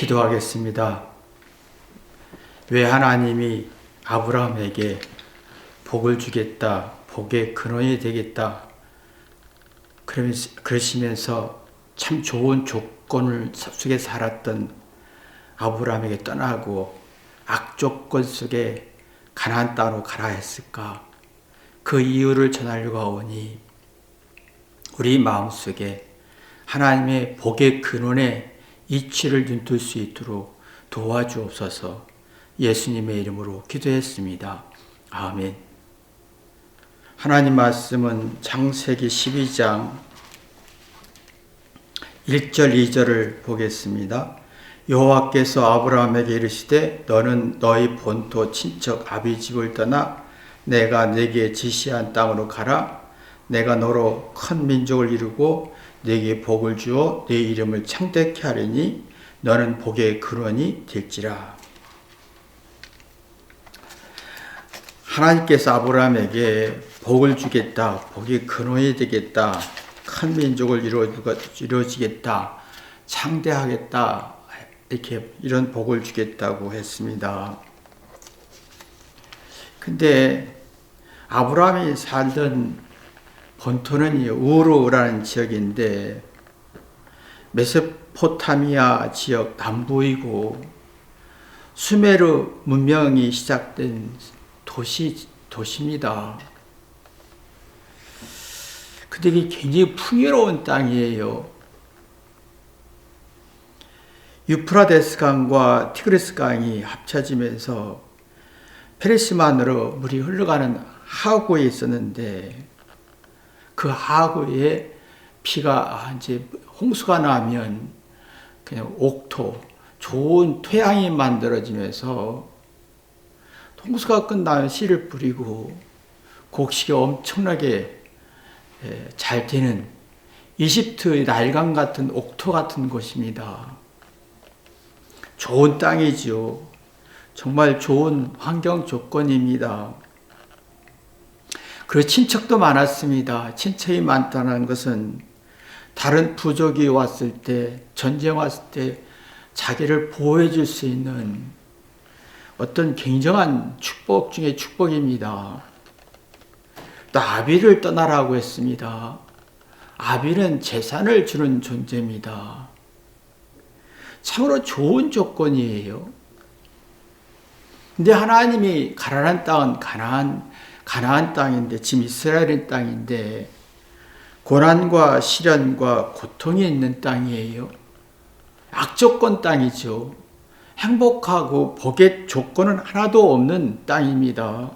기도하겠습니다. 왜 하나님이 아브라함에게 복을 주겠다, 복의 근원이 되겠다, 그러시면서 참 좋은 조건을 속에 살았던 아브라함에게 떠나고 악조건 속에 가나안 땅으로 가라 했을까? 그 이유를 전하려고 하오니 우리 마음속에 하나님의 복의 근원에 이치를 눈뜰 수 있도록 도와주옵소서. 예수님의 이름으로 기도했습니다. 아멘. 하나님 말씀은 창세기 12장 1절 2절을 보겠습니다. 여호와께서 아브라함에게 이르시되 너는 너희 본토 친척 아비 집을 떠나 내가 네게 지시한 땅으로 가라. 내가 너로 큰 민족을 이루고 네게 복을 주어 네 이름을 창대케 하리니 너는 복의 근원이 될지라. 하나님께서 아브라함에게 복을 주겠다, 복의 근원이 되겠다, 큰 민족을 이루어지겠다, 창대하겠다, 이런 복을 주겠다고 했습니다. 근데 아브라함이 살던 본토는 우르라는 지역인데 메소포타미아 지역 남부이고 수메르 문명이 시작된 도시입니다. 근데 이게 굉장히 풍요로운 땅이에요. 유프라데스 강과 티그리스 강이 합쳐지면서 페르시만으로 물이 흘러가는 하구에 있었는데 그 하구에 비가 이제 홍수가 나면 그냥 옥토, 좋은 토양이 만들어지면서 홍수가 끝나면 씨를 뿌리고 곡식이 엄청나게 잘 되는 이집트의 나일강 같은 옥토 같은 곳입니다. 좋은 땅이지요. 정말 좋은 환경 조건입니다. 그리고 친척도 많았습니다. 친척이 많다는 것은 다른 부족이 왔을 때, 전쟁 왔을 때 자기를 보호해 줄 수 있는 어떤 굉장한 축복 중에 축복입니다. 또 아비를 떠나라고 했습니다. 아비는 재산을 주는 존재입니다. 참으로 좋은 조건이에요. 근데 하나님이 가라는 땅은 가나안 땅인데, 지금 이스라엘의 땅인데 고난과 시련과 고통이 있는 땅이에요. 악조건 땅이죠. 행복하고 복의 조건은 하나도 없는 땅입니다.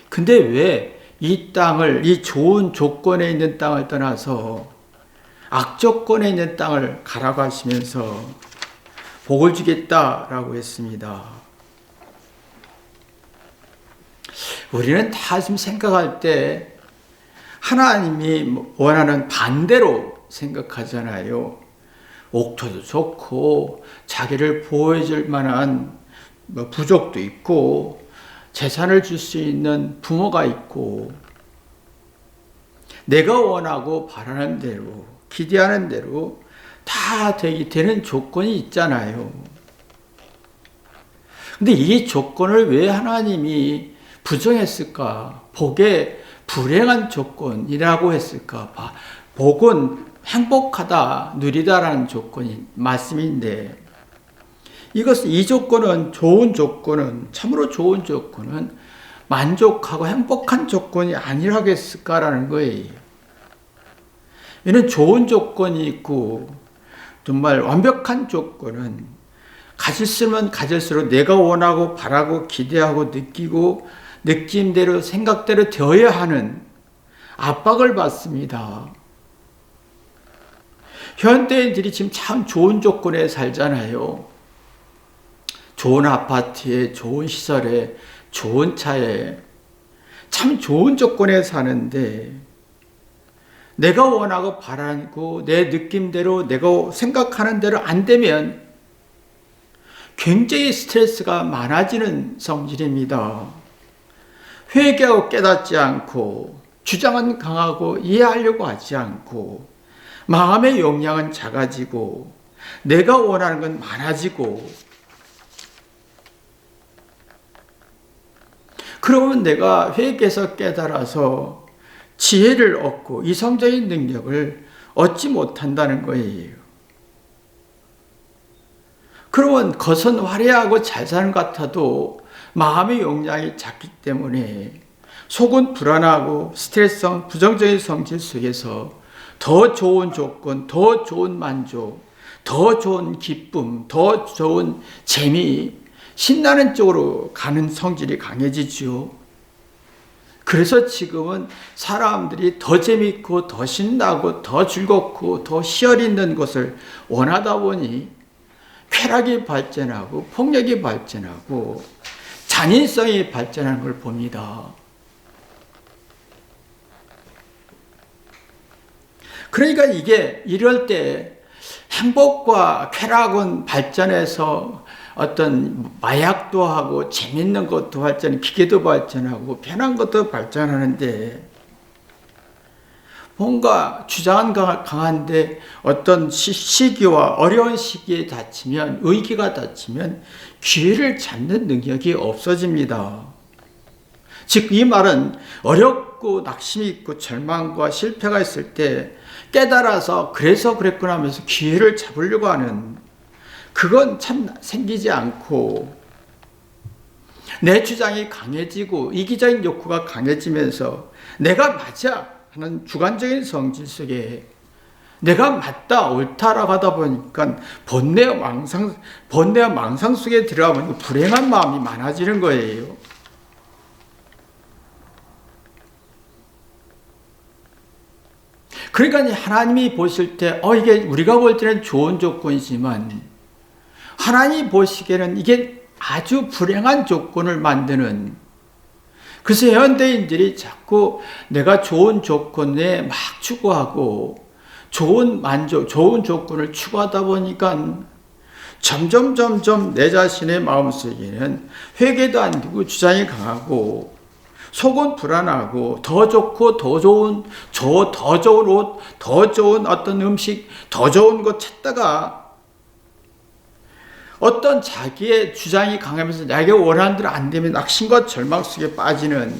근데 왜 이 땅을, 이 좋은 조건에 있는 땅을 떠나서 악조건에 있는 땅을 가라고 하시면서 복을 주겠다라고 했습니다. 우리는 다 지금 생각할 때 하나님이 원하는 반대로 생각하잖아요. 옥토도 좋고 자기를 보호해 줄 만한 부족도 있고 재산을 줄 수 있는 부모가 있고 내가 원하고 바라는 대로 기대하는 대로 다 되는 조건이 있잖아요. 근데 이 조건을 왜 하나님이 부정했을까? 복의 불행한 조건이라고 했을까? 복은 행복하다, 누리다라는 조건이 말씀인데 이 조건은 좋은 조건은 참으로 좋은 조건은 만족하고 행복한 조건이 아니라고 했을까라는 거예요. 이는 좋은 조건이 있고 정말 완벽한 조건은 가질수면 가질수록 내가 원하고 바라고 기대하고 느끼고 느낌대로 생각대로 되어야 하는 압박을 받습니다. 현대인들이 지금 참 좋은 조건에 살잖아요. 좋은 아파트에, 좋은 시설에, 좋은 차에, 참 좋은 조건에 사는데 내가 원하고 바라고 내 느낌대로 내가 생각하는 대로 안 되면 굉장히 스트레스가 많아지는 성질입니다. 회개하고 깨닫지 않고 주장은 강하고 이해하려고 하지 않고 마음의 용량은 작아지고 내가 원하는 건 많아지고, 그러면 내가 회개해서 깨달아서 지혜를 얻고 이성적인 능력을 얻지 못한다는 거예요. 그러면 겉은 화려하고 잘 사는 것 같아도 마음의 용량이 작기 때문에 속은 불안하고 스트레스성 부정적인 성질 속에서 더 좋은 조건, 더 좋은 만족, 더 좋은 기쁨, 더 좋은 재미, 신나는 쪽으로 가는 성질이 강해지죠. 그래서 지금은 사람들이 더 재밌고 더 신나고 더 즐겁고 더 희열 있는 것을 원하다 보니 쾌락이 발전하고 폭력이 발전하고 잔인성이 발전하는 걸 봅니다. 그러니까 이럴 때 행복과 쾌락은 발전해서 어떤 마약도 하고 재밌는 것도 발전, 기계도 발전하고 편한 것도 발전하는데, 뭔가 주장은 강한데 어떤 시기와 어려운 시기에 닥치면, 위기가 닥치면 기회를 잡는 능력이 없어집니다. 즉 이 말은 어렵고 낙심이 있고 절망과 실패가 있을 때 깨달아서 그래서 그랬구나 하면서 기회를 잡으려고 하는, 그건 참 생기지 않고, 내 주장이 강해지고 이기적인 욕구가 강해지면서 내가 맞아 하는 주관적인 성질 속에 내가 맞다 옳다라고 하다 보니까 번뇌와 망상 속에 들어가면 불행한 마음이 많아지는 거예요. 그러니까 하나님이 보실 때 이게 우리가 볼 때는 좋은 조건이지만 하나님이 보시기에는 이게 아주 불행한 조건을 만드는, 그래서 현대인들이 자꾸 내가 좋은 조건에 막 추구하고 좋은 만족, 좋은 조건을 추구하다 보니까 점점 내 자신의 마음속에는 회개도 안 되고 주장이 강하고 속은 불안하고 더 좋고 더 좋은 더 좋은 옷, 더 좋은 어떤 음식, 더 좋은 것 찾다가 어떤 자기의 주장이 강하면서 자기가 원하는 대로 안 되면 낙심과 절망 속에 빠지는,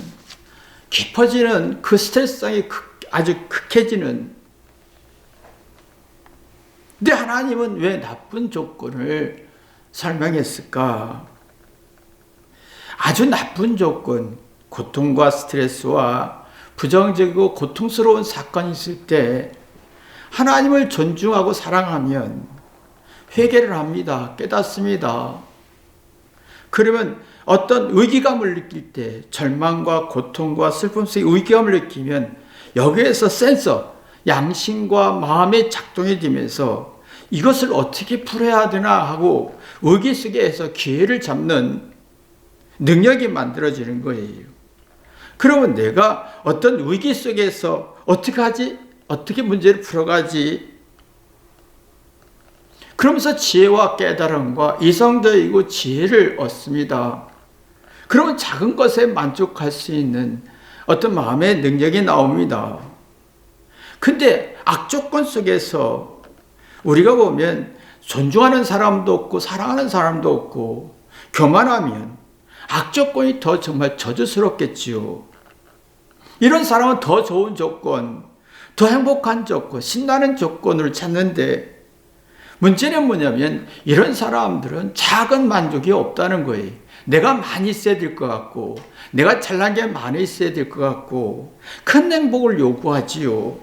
깊어지는 그 스트레스성이 아주 극해지는. 근데 하나님은 왜 나쁜 조건을 설명했을까? 아주 나쁜 조건, 고통과 스트레스와 부정적이고 고통스러운 사건이 있을 때 하나님을 존중하고 사랑하면 회개를 합니다. 깨닫습니다. 그러면 어떤 위기감을 느낄 때, 절망과 고통과 슬픔 속에 위기감을 느끼면 여기에서 센서, 양심과 마음의 작동이 되면서 이것을 어떻게 풀어야 되나 하고 위기 속에서 기회를 잡는 능력이 만들어지는 거예요. 그러면 내가 어떤 위기 속에서 어떻게 하지? 어떻게 문제를 풀어가지? 그러면서 지혜와 깨달음과 이성적이고 지혜를 얻습니다. 그러면 작은 것에 만족할 수 있는 어떤 마음의 능력이 나옵니다. 근데 악조건 속에서 우리가 보면 존중하는 사람도 없고 사랑하는 사람도 없고 교만하면 악조건이 더 정말 저주스럽겠지요. 이런 사람은 더 좋은 조건, 더 행복한 조건, 신나는 조건을 찾는데, 문제는 뭐냐면 이런 사람들은 작은 만족이 없다는 거예요. 내가 많이 있어야 될 것 같고, 내가 잘난 게 많이 있어야 될 것 같고, 큰 행복을 요구하지요.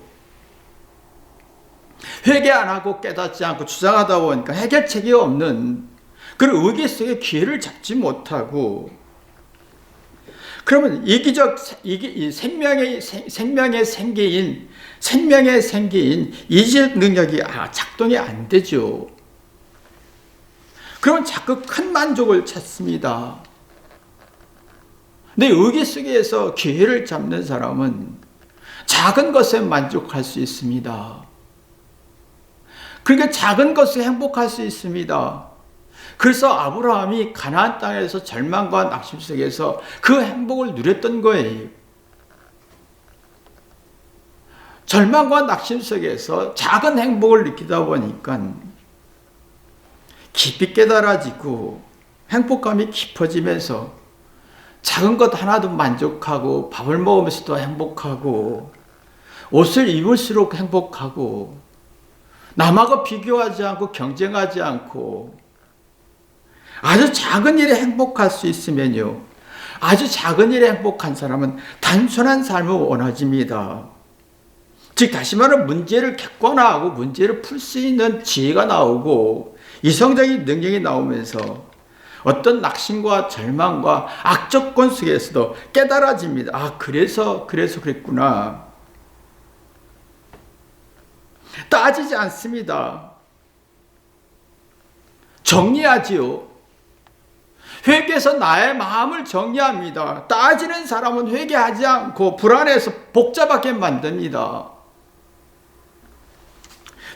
회개 안 하고 깨닫지 않고 주장하다 보니까 해결책이 없는 그런 위기 속에 기회를 잡지 못하고, 그러면 생명의 생기인 이질 능력이 작동이 안 되죠. 그러면 자꾸 큰 만족을 찾습니다. 내 의기 속에서 기회를 잡는 사람은 작은 것에 만족할 수 있습니다. 그러니까 작은 것에 행복할 수 있습니다. 그래서 아브라함이 가나안 땅에서 절망과 낙심 속에서 그 행복을 누렸던 거예요. 절망과 낙심 속에서 작은 행복을 느끼다 보니까 깊이 깨달아지고 행복감이 깊어지면서 작은 것 하나도 만족하고 밥을 먹으면서도 행복하고 옷을 입을수록 행복하고 남하고 비교하지 않고 경쟁하지 않고 아주 작은 일에 행복할 수 있으면요. 아주 작은 일에 행복한 사람은 단순한 삶을 원하집니다. 즉 다시 말하면 문제를 객관화하고 문제를 풀 수 있는 지혜가 나오고 이성적인 능력이 나오면서 어떤 낙심과 절망과 악조건 속에서도 깨달아집니다. 아, 그래서 그랬구나. 따지지 않습니다. 정리하지요. 회개해서 나의 마음을 정리합니다. 따지는 사람은 회개하지 않고 불안해서 복잡하게 만듭니다.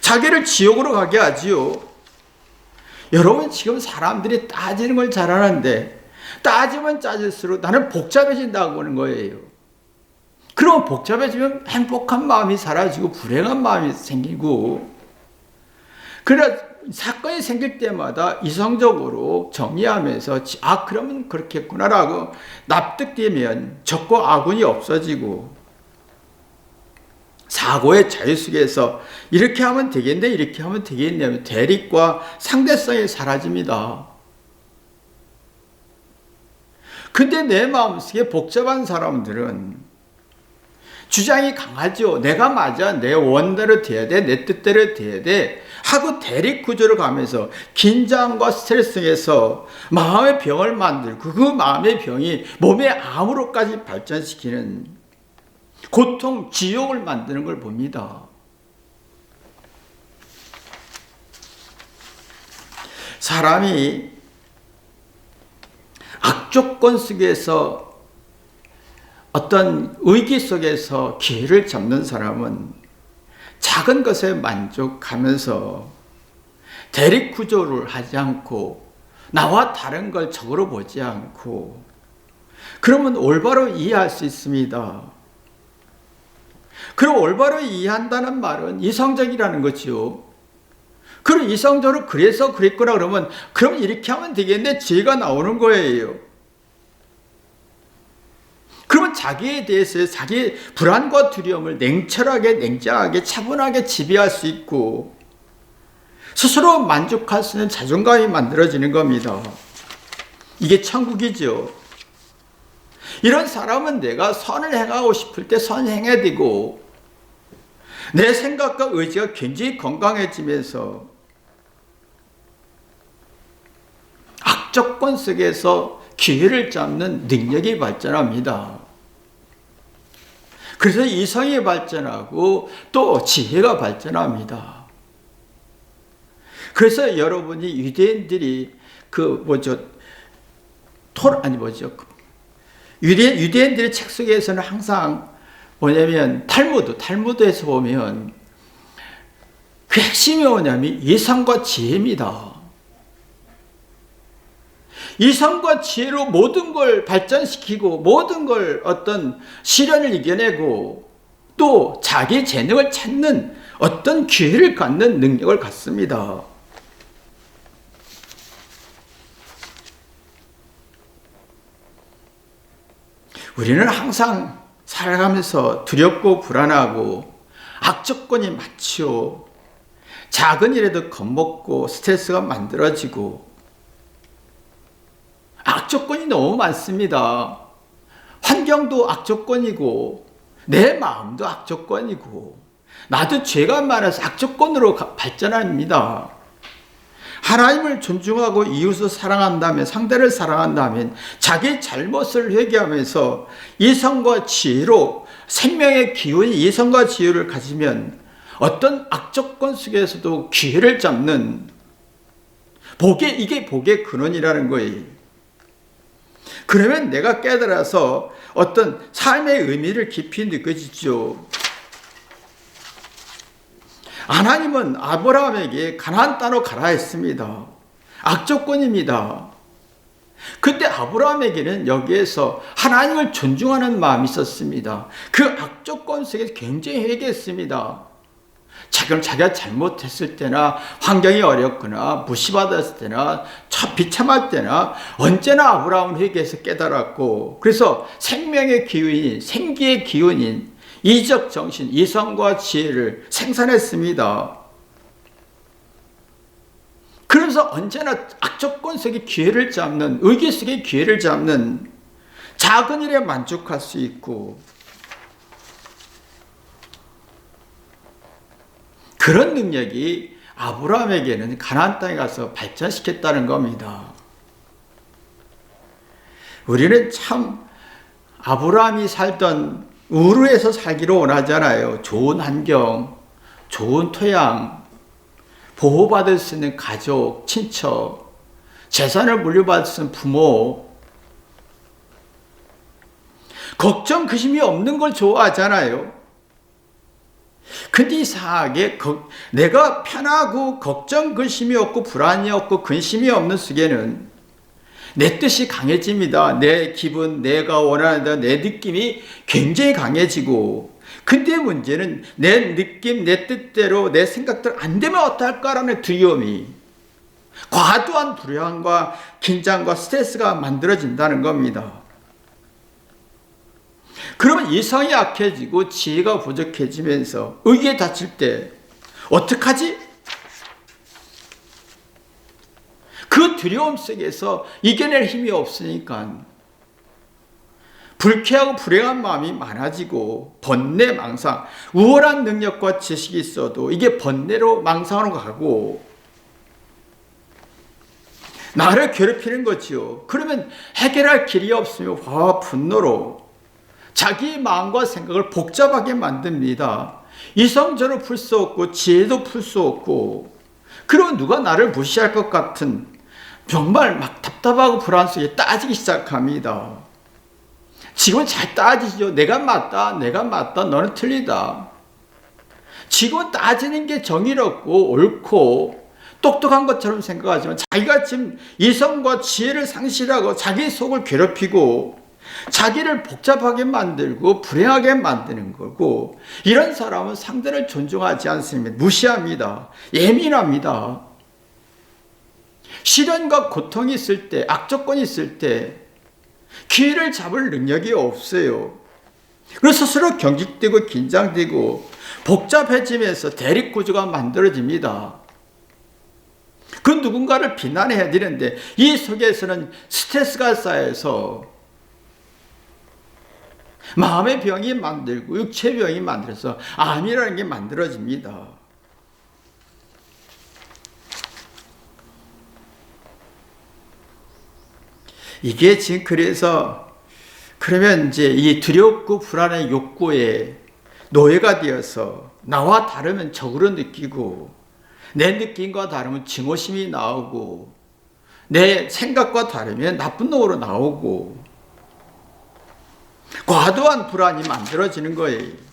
자기를 지옥으로 가게 하지요. 여러분 지금 사람들이 따지는 걸 잘하는데 따지면 따질수록 나는 복잡해진다고 하는 거예요. 그럼 복잡해지면 행복한 마음이 사라지고 불행한 마음이 생기고 그래 사건이 생길 때마다 이성적으로 정리하면서 아 그러면 그렇겠구나라고 납득되면 적과 아군이 없어지고 사고의 자유 속에서 이렇게 하면 되겠네 이렇게 하면 되겠냐면 대립과 상대성이 사라집니다. 근데 내 마음속에 복잡한 사람들은 주장이 강하죠. 내가 맞아. 내 원대로 돼야 돼. 내 뜻대로 돼야 돼. 하고 대립 구조를 가면서 긴장과 스트레스 속에서 마음의 병을 만들고 그 마음의 병이 몸의 암으로까지 발전시키는 고통, 지옥을 만드는 걸 봅니다. 사람이 악조건 속에서 어떤 위기 속에서 기회를 잡는 사람은 작은 것에 만족하면서 대립 구조를 하지 않고 나와 다른 걸 적으로 보지 않고 그러면 올바로 이해할 수 있습니다. 그럼 올바로 이해한다는 말은 이성적이라는 거죠. 그럼 이성적으로 그래서 그랬구나 그러면 그럼 이렇게 하면 되겠네 지혜가 나오는 거예요. 그러면 자기에 대해서 자기의 불안과 두려움을 냉철하게 냉정하게 차분하게 지배할 수 있고 스스로 만족할 수 있는 자존감이 만들어지는 겁니다. 이게 천국이죠. 이런 사람은 내가 선을 행하고 싶을 때 선 행해야 되고 내 생각과 의지가 굉장히 건강해지면서 악조건 속에서 기회를 잡는 능력이 발전합니다. 그래서 이성이 발전하고 또 지혜가 발전합니다. 그래서 여러분이 유대인들이 유대인들의 책 속에서는 항상 뭐냐면 탈무드에서 보면 그 핵심이 뭐냐면 이성과 지혜입니다. 이성과 지혜로 모든 걸 발전시키고 모든 걸 어떤 시련을 이겨내고 또 자기 재능을 찾는 어떤 기회를 갖는 능력을 갖습니다. 우리는 항상 살아가면서 두렵고 불안하고 악조건이 많지요. 작은 일에도 겁먹고 스트레스가 만들어지고 악조건이 너무 많습니다. 환경도 악조건이고 내 마음도 악조건이고 나도 죄가 많아서 악조건으로 발전합니다. 하나님을 존중하고 이웃을 사랑한다면 상대를 사랑한다면 자기 잘못을 회개하면서 이성과 지혜로 생명의 기운이 이성과 지혜를 가지면 어떤 악조건 속에서도 기회를 잡는 이게 복의 근원이라는 거예요. 그러면 내가 깨달아서 어떤 삶의 의미를 깊이 느껴지죠. 하나님은 아브라함에게 가나안 땅으로 가라 했습니다. 악조건입니다. 그때 아브라함에게는 여기에서 하나님을 존중하는 마음이 있었습니다. 그 악조건 속에서 굉장히 회개했습니다. 자기가 잘못했을 때나 환경이 어렵거나 무시받았을 때나 비참할 때나 언제나 아브라함은 회개해서 깨달았고, 그래서 생명의 기운인, 생기의 기운인 이적 정신, 이성과 지혜를 생산했습니다. 그래서 언제나 악조건 속의 기회를 잡는, 의기 속의 기회를 잡는 작은 일에 만족할 수 있고, 그런 능력이 아브라함에게는 가나안 땅에 가서 발전시켰다는 겁니다. 우리는 참 아브라함이 살던 우르에서 살기를 원하잖아요. 좋은 환경, 좋은 토양, 보호받을 수 있는 가족, 친척, 재산을 물려받을 수 있는 부모, 걱정, 근심이 없는 걸 좋아하잖아요. 근데 이상하게 내가 편하고 걱정, 근심이 없고 불안이 없고 근심이 없는 속에는 내 뜻이 강해집니다. 내 기분, 내가 원하는 내 느낌이 굉장히 강해지고, 근데 문제는 내 느낌, 내 뜻대로 내 생각대로 안 되면 어떨까라는 두려움이, 과도한 불안과 긴장과 스트레스가 만들어진다는 겁니다. 그러면 이성이 약해지고 지혜가 부족해지면서 의기에 닫힐 때 어떡하지? 그 두려움 속에서 이겨낼 힘이 없으니까 불쾌하고 불행한 마음이 많아지고, 번뇌, 망상, 우월한 능력과 지식이 있어도 이게 번뇌로 망상으로 가고 나를 괴롭히는 거지요. 그러면 해결할 길이 없으며 화와 분노로 자기 마음과 생각을 복잡하게 만듭니다. 이성적으로 풀 수 없고 지혜도 풀 수 없고, 그러면 누가 나를 무시할 것 같은 정말 막 답답하고 불안 속에 따지기 시작합니다. 지금은 잘 따지죠. 내가 맞다, 너는 틀리다. 지금은 따지는 게 정의롭고 옳고 똑똑한 것처럼 생각하지만, 자기가 지금 이성과 지혜를 상실하고 자기 속을 괴롭히고 자기를 복잡하게 만들고 불행하게 만드는 거고, 이런 사람은 상대를 존중하지 않습니다. 무시합니다. 예민합니다. 시련과 고통이 있을 때, 악조건이 있을 때 기회를 잡을 능력이 없어요. 그래서 스스로 경직되고 긴장되고 복잡해지면서 대립구조가 만들어집니다. 그 누군가를 비난해야 되는데 이 속에서는 스트레스가 쌓여서 마음의 병이 만들고 육체의 병이 만들어서 암이라는 게 만들어집니다. 이게 지금 그러면 이제 이 두렵고 불안의 욕구에 노예가 되어서 나와 다르면 적으로 느끼고, 내 느낌과 다르면 증오심이 나오고, 내 생각과 다르면 나쁜 놈으로 나오고, 과도한 불안이 만들어지는 거예요.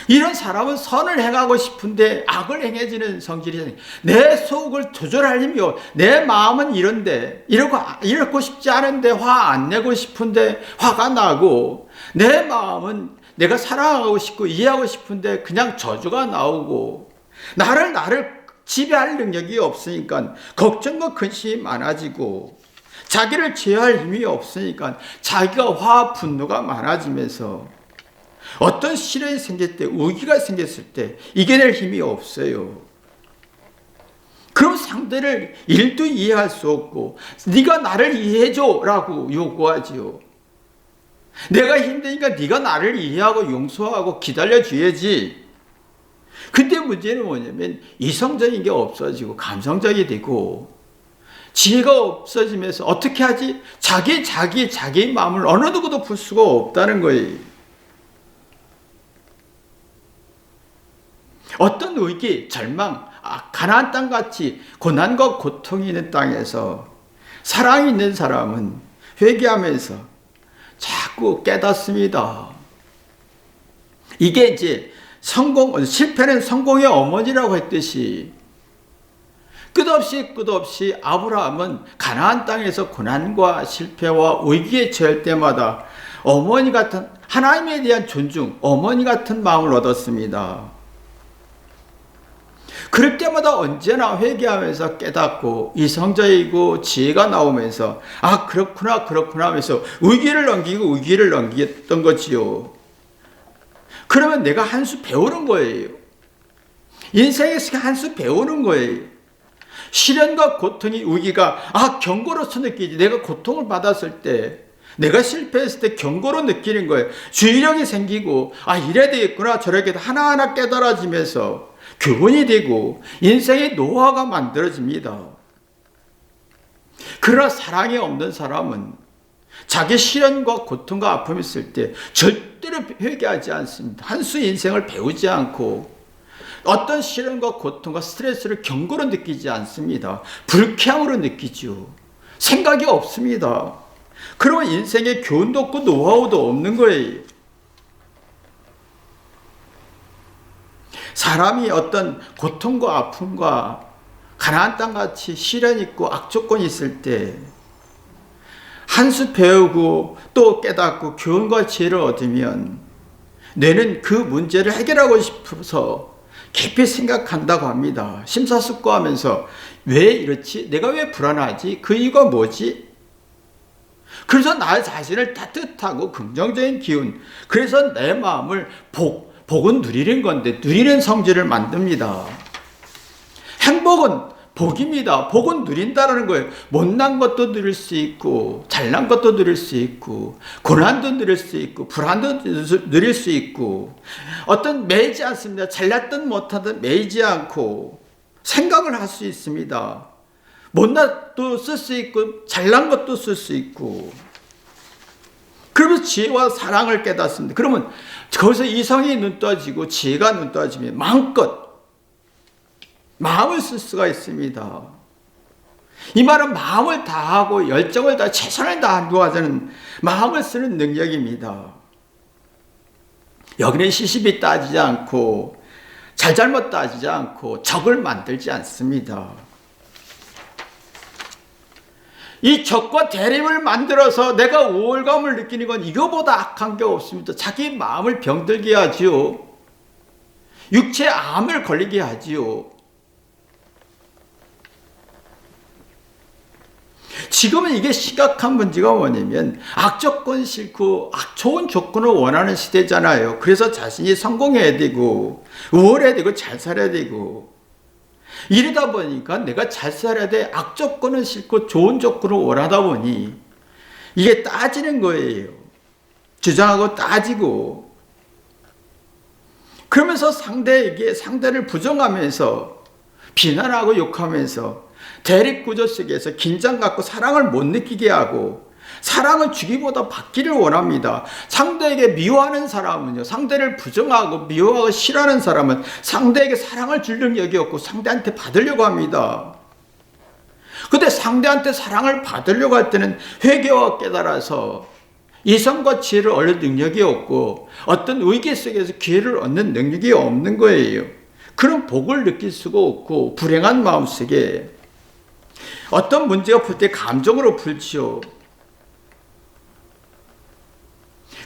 이런 사람은 선을 행하고 싶은데 악을 행해지는 성질이, 내 속을 조절하려며 내 마음은 이런데 이러고 싶지 않은데 화 안 내고 싶은데 화가 나고, 내 마음은 내가 사랑하고 싶고 이해하고 싶은데 그냥 저주가 나오고, 나를 지배할 능력이 없으니까 걱정과 근심이 많아지고, 자기를 제어할 힘이 없으니까 자기가 화, 분노가 많아지면서 어떤 시련이 생길 때, 위기가 생겼을 때 이겨낼 힘이 없어요. 그럼 상대를 일도 이해할 수 없고, 네가 나를 이해해줘 라고 요구하지요. 내가 힘드니까 네가 나를 이해하고 용서하고 기다려줘야지. 근데 문제는 뭐냐면 이성적인 게 없어지고 감성적이 되고 지혜가 없어지면서 어떻게 하지? 자기 마음을 어느 누구도 풀 수가 없다는 거예요. 어떤 위기, 절망, 가나안 땅같이 고난과 고통이 있는 땅에서 사랑이 있는 사람은 회개하면서 자꾸 깨닫습니다. 이게 이제 실패는 성공의 어머니라고 했듯이 끝없이 아브라함은 가나안 땅에서 고난과 실패와 위기에 처할 때마다 어머니 같은, 하나님에 대한 존중, 어머니 같은 마음을 얻었습니다. 그럴 때마다 언제나 회개하면서 깨닫고 이성적이고 지혜가 나오면서 아 그렇구나 하면서 위기를 넘기던 거지요. 그러면 내가 한 수 배우는 거예요. 인생에서 한 수 배우는 거예요. 시련과 고통이 위기가 경고로서 느끼지. 내가 고통을 받았을 때, 내가 실패했을 때 경고로 느끼는 거예요. 주의력이 생기고 이래야 되겠구나 저렇게 하나하나 깨달아지면서 교훈이 되고 인생의 노하우가 만들어집니다. 그러나 사랑이 없는 사람은 자기 시련과 고통과 아픔이 있을 때 절대로 회개하지 않습니다. 한 수 인생을 배우지 않고 어떤 시련과 고통과 스트레스를 경고로 느끼지 않습니다. 불쾌함으로 느끼죠. 생각이 없습니다. 그러면 인생에 교훈도 없고 노하우도 없는 거예요. 사람이 어떤 고통과 아픔과 가나안 땅같이 시련이 있고 악조건이 있을 때 한 수 배우고 또 깨닫고 교훈과 지혜를 얻으면 뇌는 그 문제를 해결하고 싶어서 깊이 생각한다고 합니다. 심사숙고하면서 왜 이렇지? 내가 왜 불안하지? 그 이유가 뭐지? 그래서 나 자신을 따뜻하고 긍정적인 기운, 그래서 내 마음을 복은 누리는 건데 누리는 성질을 만듭니다. 행복은 복입니다. 복은 누린다는 거예요. 못난 것도 누릴 수 있고 잘난 것도 누릴 수 있고 고난도 누릴 수 있고 불안도 누릴 수 있고 어떤 매이지 않습니다. 잘났든 못하든 매이지 않고 생각을 할 수 있습니다. 못난 것도 쓸 수 있고 잘난 것도 쓸 수 있고 그러면서 지혜와 사랑을 깨닫습니다. 그러면 거기서 이성이 눈 떠지고 지혜가 눈 떠지면 마음껏 마음을 쓸 수가 있습니다. 이 말은 마음을 다하고 열정을 다하고 최선을 다하고 하자는 마음을 쓰는 능력입니다. 여기는 시시비 따지지 않고 잘잘못 따지지 않고 적을 만들지 않습니다. 이 적과 대립을 만들어서 내가 우월감을 느끼는 건 이거보다 악한 게 없습니다. 자기 마음을 병들게 하지요. 육체에 암을 걸리게 하지요. 지금은 이게 심각한 문제가 뭐냐면 악조건 싫고 좋은 조건을 원하는 시대잖아요. 그래서 자신이 성공해야 되고 우월해야 되고 잘 살아야 되고 이러다 보니까 내가 잘 살아야 돼. 악조건은 싫고 좋은 조건을 원하다 보니 이게 따지는 거예요. 주장하고 따지고 그러면서 상대를 부정하면서 비난하고 욕하면서 대립구조 속에서 긴장 갖고 사랑을 못 느끼게 하고 사랑은 주기보다 받기를 원합니다. 상대에게 미워하는 사람은요, 상대를 부정하고 미워하고 싫어하는 사람은 상대에게 사랑을 줄 능력이 없고 상대한테 받으려고 합니다. 근데 상대한테 사랑을 받으려고 할 때는 회개와 깨달아서 이성과 지혜를 얻을 능력이 없고 어떤 위기 속에서 기회를 얻는 능력이 없는 거예요. 그런 복을 느낄 수가 없고 불행한 마음속에 어떤 문제가 풀 때 감정으로 풀지요.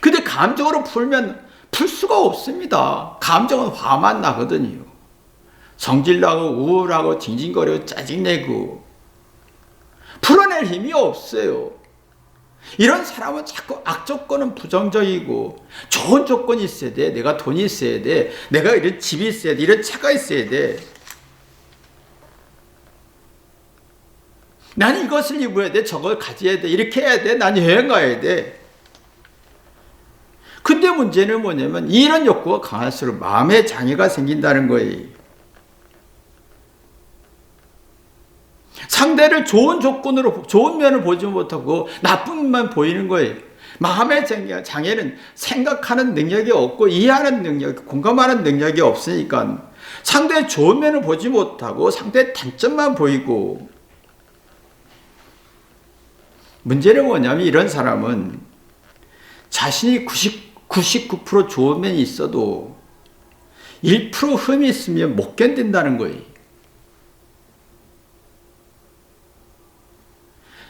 근데 감정으로 풀면 풀 수가 없습니다. 감정은 화만 나거든요. 성질나고 우울하고 징징거리고 짜증내고 풀어낼 힘이 없어요. 이런 사람은 자꾸 악조건은 부정적이고 좋은 조건이 있어야 돼. 내가 돈이 있어야 돼. 내가 이런 집이 있어야 돼. 이런 차가 있어야 돼. 나는 이것을 입어야 돼. 저걸 가져야 돼. 이렇게 해야 돼. 난 여행 가야 돼. 근데 문제는 뭐냐면 이런 욕구가 강할수록 마음에 장애가 생긴다는 거예요. 상대를 좋은 조건으로 좋은 면을 보지 못하고 나쁜 면만 보이는 거예요. 마음의 장애는 생각하는 능력이 없고 이해하는 능력, 공감하는 능력이 없으니까 상대의 좋은 면을 보지 못하고 상대의 단점만 보이고 문제는 뭐냐면 이런 사람은 자신이 99% 좋은 면이 있어도 1% 흠이 있으면 못 견딘다는 거예요.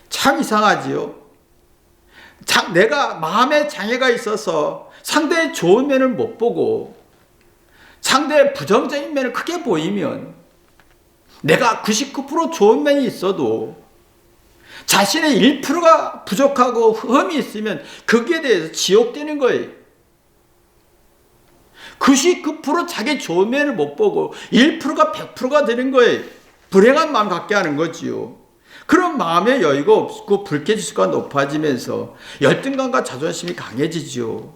참 이상하지요. 내가 마음에 장애가 있어서 상대의 좋은 면을 못 보고 상대의 부정적인 면을 크게 보이면 내가 99% 좋은 면이 있어도 자신의 1%가 부족하고 흠이 있으면 거기에 대해서 지옥되는 거예요. 99% 자기 좋은 면을 못 보고 1%가 100%가 되는 거예요. 불행한 마음 갖게 하는 거지요. 그런 마음의 여유가 없고 불쾌지수가 높아지면서 열등감과 자존심이 강해지지요.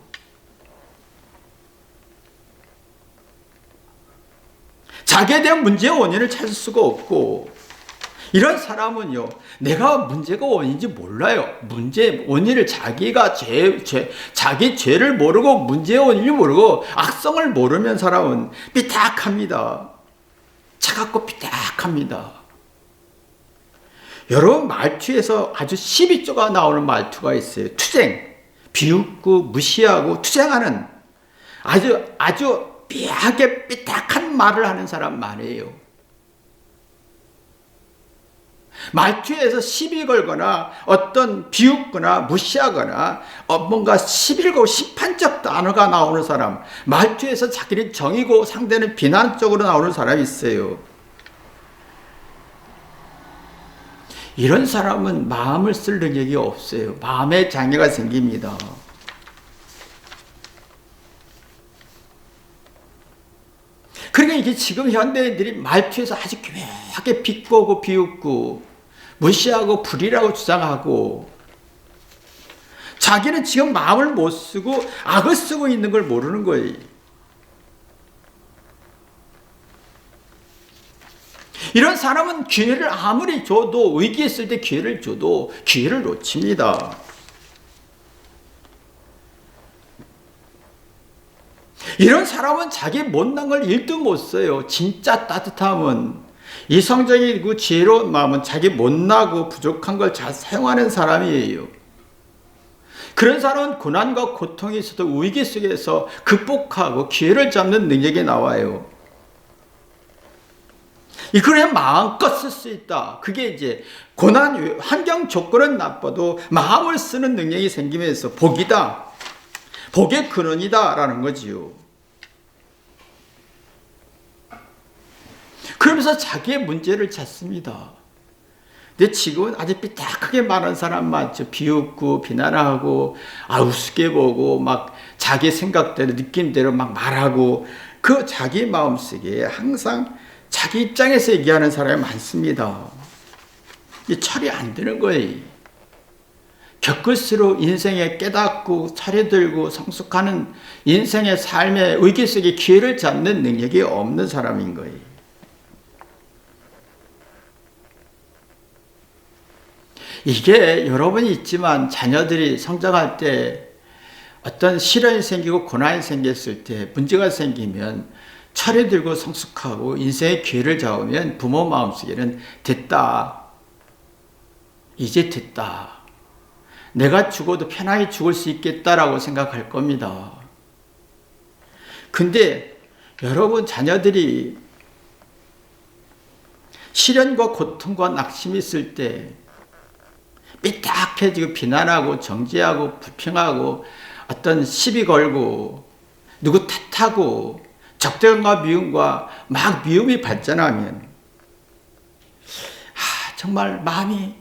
자기에 대한 문제의 원인을 찾을 수가 없고, 이런 사람은요, 내가 문제가 원인인지 몰라요. 문제 원인을 자기가 자기 죄를 모르고 문제의 원인을 모르고 악성을 모르면 사람은 삐딱합니다. 차갑고 삐딱합니다. 여러분, 말투에서 아주 12조가 나오는 말투가 있어요. 투쟁, 비웃고 무시하고 투쟁하는 아주 삐하게 삐딱한 말을 하는 사람 말이에요. 말투에서 시비 걸거나 어떤 비웃거나 무시하거나 뭔가 시비를 걸고 심판적 단어가 나오는 사람, 말투에서 자기는 정이고 상대는 비난적으로 나오는 사람이 있어요. 이런 사람은 마음을 쓸 능력이 없어요. 마음에 장애가 생깁니다. 그러니까 이게 지금 현대인들이 말투에서 아주 교묘하게 비꼬고 비웃고 무시하고 불의라고 주장하고, 자기는 지금 마음을 못 쓰고 악을 쓰고 있는 걸 모르는 거예요. 이런 사람은 기회를 아무리 줘도, 위기 있을 때 기회를 줘도 기회를 놓칩니다. 이런 사람은 자기 못난 걸 1도 못 써요. 진짜 따뜻함은, 이성적이고 지혜로운 마음은 자기 못나고 부족한 걸 잘 사용하는 사람이에요. 그런 사람은 고난과 고통이 있어도 위기 속에서 극복하고 기회를 잡는 능력이 나와요. 그래야 마음껏 쓸 수 있다. 그게 이제 고난, 환경 조건은 나빠도 마음을 쓰는 능력이 생기면서 복이다. 복의 근원이다라는 거지요. 그러면서 자기의 문제를 찾습니다. 근데 지금은 아주 삐딱하게 말하는 사람 많죠. 비웃고 비난하고 우습게 보고 막 자기 생각대로 느낌대로 막 말하고, 그 자기 마음속에 항상 자기 입장에서 얘기하는 사람이 많습니다. 철이 안 드는 거예요. 겪을수록 인생에 깨닫고 차려들고 성숙하는 인생의 삶의 위기 속에 기회를 잡는 능력이 없는 사람인 거예요. 이게 여러분이 있지만 자녀들이 성장할 때 어떤 시련이 생기고 고난이 생겼을 때, 문제가 생기면 철이 들고 성숙하고 인생의 기회를 잡으면 부모 마음속에는 됐다. 이제 됐다. 내가 죽어도 편하게 죽을 수 있겠다라고 생각할 겁니다. 근데 여러분 자녀들이 시련과 고통과 낙심이 있을 때 삐딱해지고 비난하고 정죄하고 불평하고 어떤 시비 걸고 누구 탓하고 적대감과 미움과 막 미움이 발전하면 정말 마음이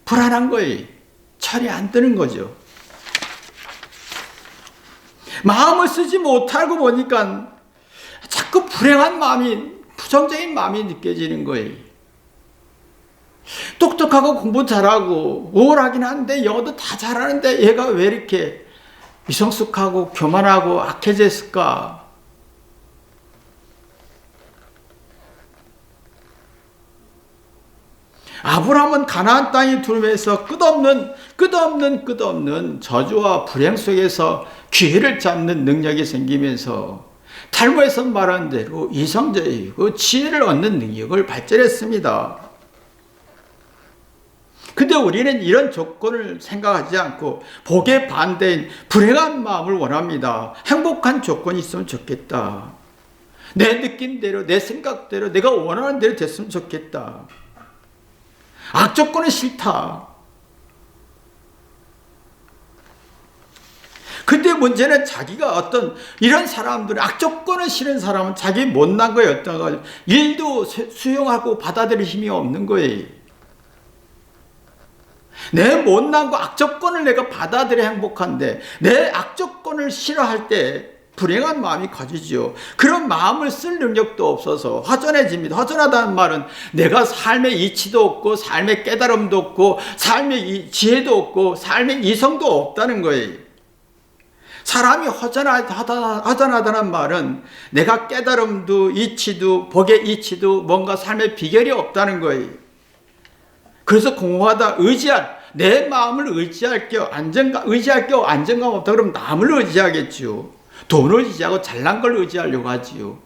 불안한 거예요. 철이 안 드는 거죠. 마음을 쓰지 못하고 보니까 자꾸 불행한 마음이, 부정적인 마음이 느껴지는 거예요. 똑똑하고 공부 잘하고 우월하긴 한데 영어도 다 잘하는데 얘가 왜 이렇게 미성숙하고 교만하고 악해졌을까? 아브라함은 가나안 땅에 들어오면서 끝없는 저주와 불행 속에서 기회를 잡는 능력이 생기면서 탈무에서 말한 대로 이성적이고 지혜를 얻는 능력을 발전했습니다. 근데 우리는 이런 조건을 생각하지 않고 복의 반대인 불행한 마음을 원합니다. 행복한 조건이 있으면 좋겠다. 내 느낌대로, 내 생각대로, 내가 원하는 대로 됐으면 좋겠다. 악조건은 싫다. 근데 문제는 자기가 어떤 이런 사람들, 악조건을 싫은 사람은 자기 못난 거에 어떤 걸 일도 수용하고 받아들일 힘이 없는 거예요. 내 못난 거 악조건을 내가 받아들여 행복한데 내 악조건을 싫어할 때 불행한 마음이 가지죠. 그런 마음을 쓸 능력도 없어서 허전해집니다. 허전하다는 말은 내가 삶의 이치도 없고 삶의 깨달음도 없고 삶의 지혜도 없고 삶의 이성도 없다는 거예요. 사람이 허전하다는 말은 내가 깨달음도 이치도 복의 이치도 뭔가 삶의 비결이 없다는 거예요. 그래서 공허하다, 내 마음을 의지할 게 안정감 없다 그러면 남을 의지하겠죠. 돈을 의지하고 잘난 걸 의지하려고 하지요.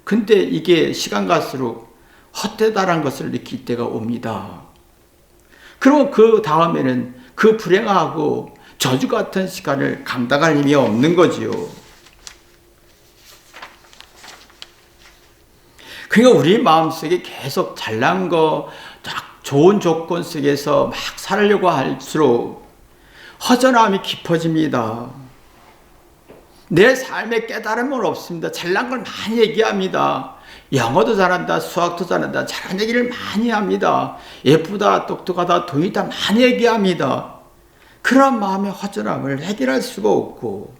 근데 이게 시간 갈수록 헛되다라는 것을 느낄 때가 옵니다. 그러면 그 다음에는 그 불행하고 저주 같은 시간을 감당할 힘이 없는 거지요. 그러니까 우리 마음속에 계속 잘난 거, 좋은 조건 속에서 막 살려고 할수록 허전함이 깊어집니다. 내 삶에 깨달음은 없습니다. 잘난 걸 많이 얘기합니다. 영어도 잘한다, 수학도 잘한다, 잘하는 얘기를 많이 합니다. 예쁘다, 똑똑하다, 돈이다 많이 얘기합니다. 그런 마음의 허전함을 해결할 수가 없고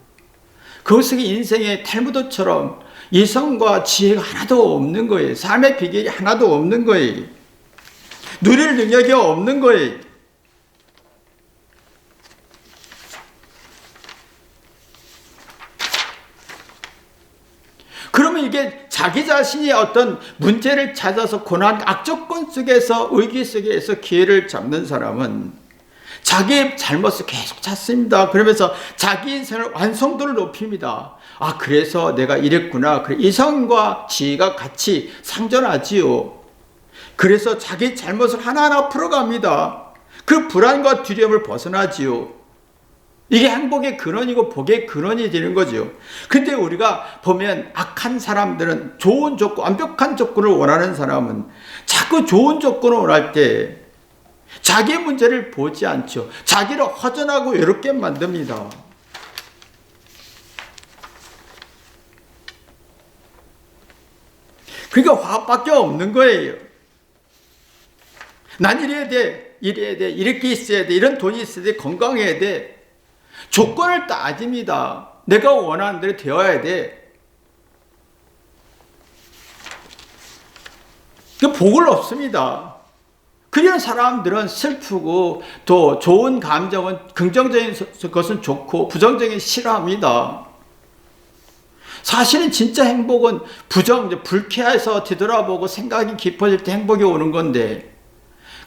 그 속에 인생의 탈무드처럼 이성과 지혜가 하나도 없는 거예요. 삶의 비결이 하나도 없는 거예요. 누릴 능력이 없는 거예요. 그러면 이게 자기 자신이 어떤 문제를 찾아서 고난, 악조건 속에서 의기 속에서 기회를 잡는 사람은 자기의 잘못을 계속 찾습니다. 그러면서 자기 인생을 완성도를 높입니다. 아, 그래서 내가 이랬구나. 그래, 이성과 지혜가 같이 상존하지요. 그래서 자기 잘못을 하나하나 풀어갑니다. 그 불안과 두려움을 벗어나지요. 이게 행복의 근원이고 복의 근원이 되는 거죠. 근데 우리가 보면 악한 사람들은 좋은 조건, 완벽한 조건을 원하는 사람은 자꾸 좋은 조건을 원할 때 자기의 문제를 보지 않죠. 자기를 허전하고 외롭게 만듭니다. 그러니까 화합밖에 없는 거예요. 난 이래야 돼, 이렇게 있어야 돼, 이런 돈이 있어야 돼, 건강해야 돼. 조건을 따집니다. 내가 원하는 대로 되어야 돼. 그 복을 얻습니다. 그런 사람들은 슬프고 또 좋은 감정은 긍정적인 것은 좋고 부정적인 싫어합니다. 사실은 진짜 행복은 불쾌해서 뒤돌아보고 생각이 깊어질 때 행복이 오는 건데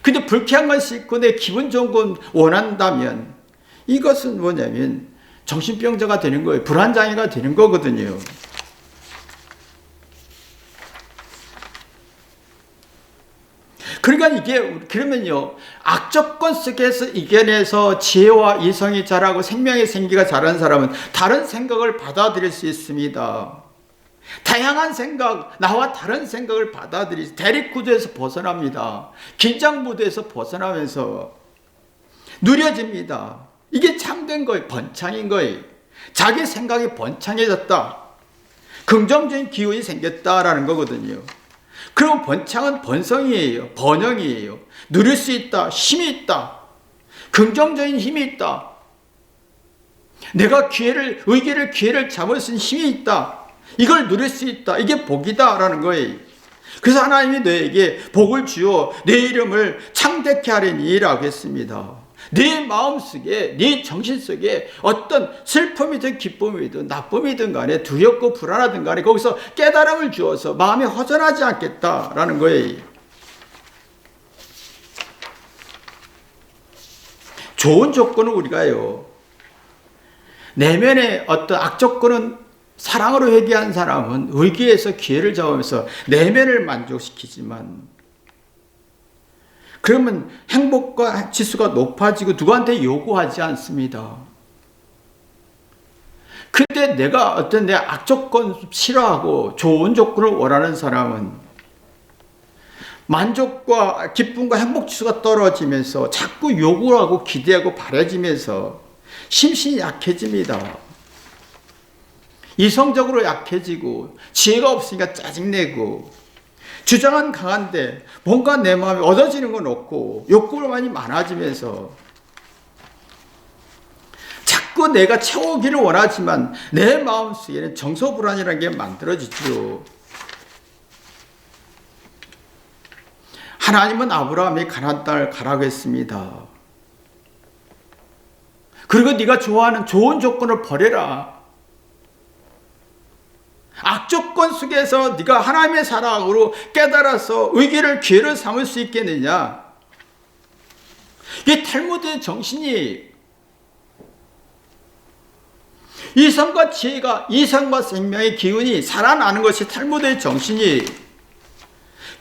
근데 불쾌한 것이 있고 내 기분 좋은 건 원한다면 이것은 뭐냐면 정신병자가 되는 거예요. 불안장애가 되는 거거든요. 그러니까 그러면요, 악조건 속에서 이겨내서 지혜와 이성이 자라고 생명의 생기가 자란 사람은 다른 생각을 받아들일 수 있습니다. 다양한 생각, 나와 다른 생각을 받아들이지 대립구도에서 벗어납니다. 긴장무도에서 벗어나면서 누려집니다. 이게 참된 거예요. 번창인 거예요. 자기 생각이 번창해졌다. 긍정적인 기운이 생겼다라는 거거든요. 그럼 번창은 번성이에요. 번영이에요. 누릴 수 있다. 힘이 있다. 긍정적인 힘이 있다. 내가 기회를 잡을 수 있는 힘이 있다. 이걸 누릴 수 있다. 이게 복이다라는 거예요. 그래서 하나님이 너에게 복을 주어 내 이름을 창대케 하리니라고 했습니다. 네 마음속에, 네 정신 속에 어떤 슬픔이든 기쁨이든 나쁨이든 간에 두렵고 불안하든 간에 거기서 깨달음을 주어서 마음이 허전하지 않겠다라는 거예요. 좋은 조건은 우리가요, 내면의 어떤 악조건은 사랑으로 회개한 사람은 의기에서 기회를 잡으면서 내면을 만족시키지만 그러면 행복과 지수가 높아지고 누구한테 요구하지 않습니다. 근데 내가 어떤 내 악조건 싫어하고 좋은 조건을 원하는 사람은 만족과 기쁨과 행복 지수가 떨어지면서 자꾸 요구하고 기대하고 바라지면서 심신이 약해집니다. 이성적으로 약해지고 지혜가 없으니까 짜증내고 주장은 강한데 뭔가 내 마음에 얻어지는 건 없고 욕구만이 많아지면서 자꾸 내가 채우기를 원하지만 내 마음속에는 정서불안이라는 게 만들어지죠. 하나님은 아브라함이 가나안 땅을 가라고 했습니다. 그리고 네가 좋아하는 좋은 조건을 버려라. 악조건 속에서 네가 하나님의 사랑으로 깨달아서 의기를 기회를 삼을 수 있겠느냐? 이 탈무드의 정신이 이성과 지혜가, 이성과 생명의 기운이 살아나는 것이 탈무드의 정신이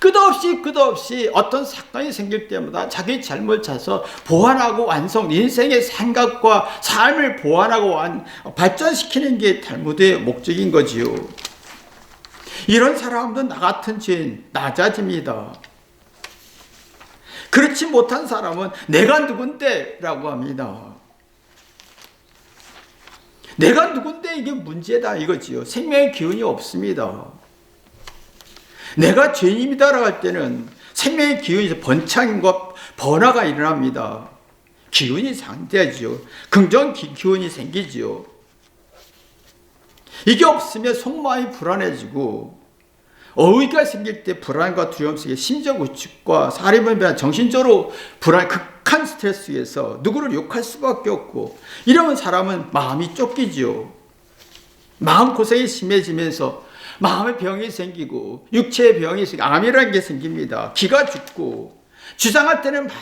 끝없이 어떤 사건이 생길 때마다 자기 잘못을 찾아서 보완하고 완성, 인생의 생각과 삶을 보완하고 발전시키는 게 탈무드의 목적인 거지요. 이런 사람도 나 같은 죄인 낮아집니다. 그렇지 못한 사람은 내가 누군데? 라고 합니다. 내가 누군데 이게 문제다 이거지요. 생명의 기운이 없습니다. 내가 죄인입니다라고 할 때는 생명의 기운이 번창과 번화가 일어납니다. 기운이 상대하지요. 긍정 기운이 생기지요. 이게 없으면 속마음이 불안해지고 어휘가 생길 때 불안과 두려움 속에 심적 위축과 사리분에 대한 정신적으로 불안, 극한 스트레스에서 누구를 욕할 수밖에 없고 이러면 사람은 마음이 쫓기지요. 마음고생이 심해지면서 마음의 병이 생기고 육체의 병이 생기고 암이라는 게 생깁니다. 기가 죽고 주장할 때는 막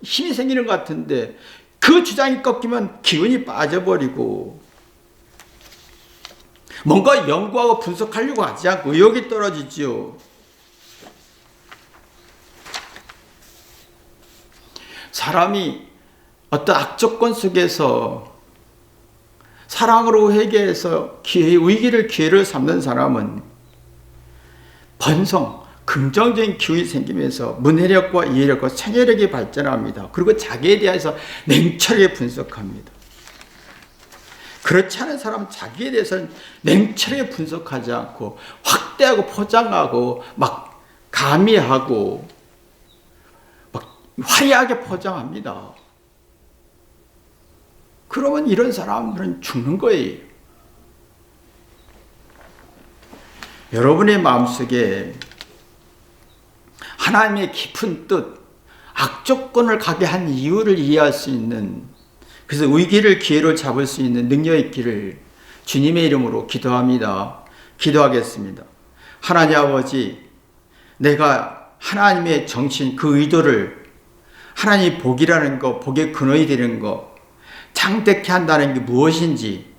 힘이 생기는 것 같은데 그 주장이 꺾이면 기운이 빠져버리고 뭔가 연구하고 분석하려고 하지 않고 의욕이 떨어지지요. 사람이 어떤 악조건 속에서 사랑으로 회개해서 위기를 기회를 삼는 사람은 번성, 긍정적인 기운이 생기면서 문해력과 이해력과 창의력이 발전합니다. 그리고 자기에 대해서 냉철하게 분석합니다. 그렇지 않은 사람은 자기에 대해서는 냉철하게 분석하지 않고 확대하고 포장하고 막 가미하고 막 화려하게 포장합니다. 그러면 이런 사람들은 죽는 거예요. 여러분의 마음속에 하나님의 깊은 뜻, 악조건을 가게 한 이유를 이해할 수 있는, 그래서 위기를 기회로 잡을 수 있는 능력이 있기를 주님의 이름으로 기도합니다. 기도하겠습니다. 하나님 아버지, 내가 하나님의 정신, 그 의도를, 하나님의 복이라는 것, 복의 근원이 되는 것, 창택케 한다는 게 무엇인지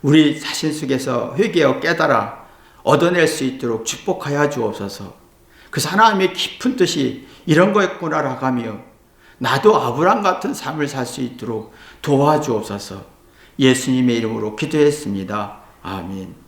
우리 자신 속에서 회개하고 깨달아 얻어낼 수 있도록 축복하여 주옵소서. 그래서 하나님의 깊은 뜻이 이런 거였구나라고 하며 나도 아브라함 같은 삶을 살 수 있도록 도와주옵소서. 예수님의 이름으로 기도했습니다. 아멘.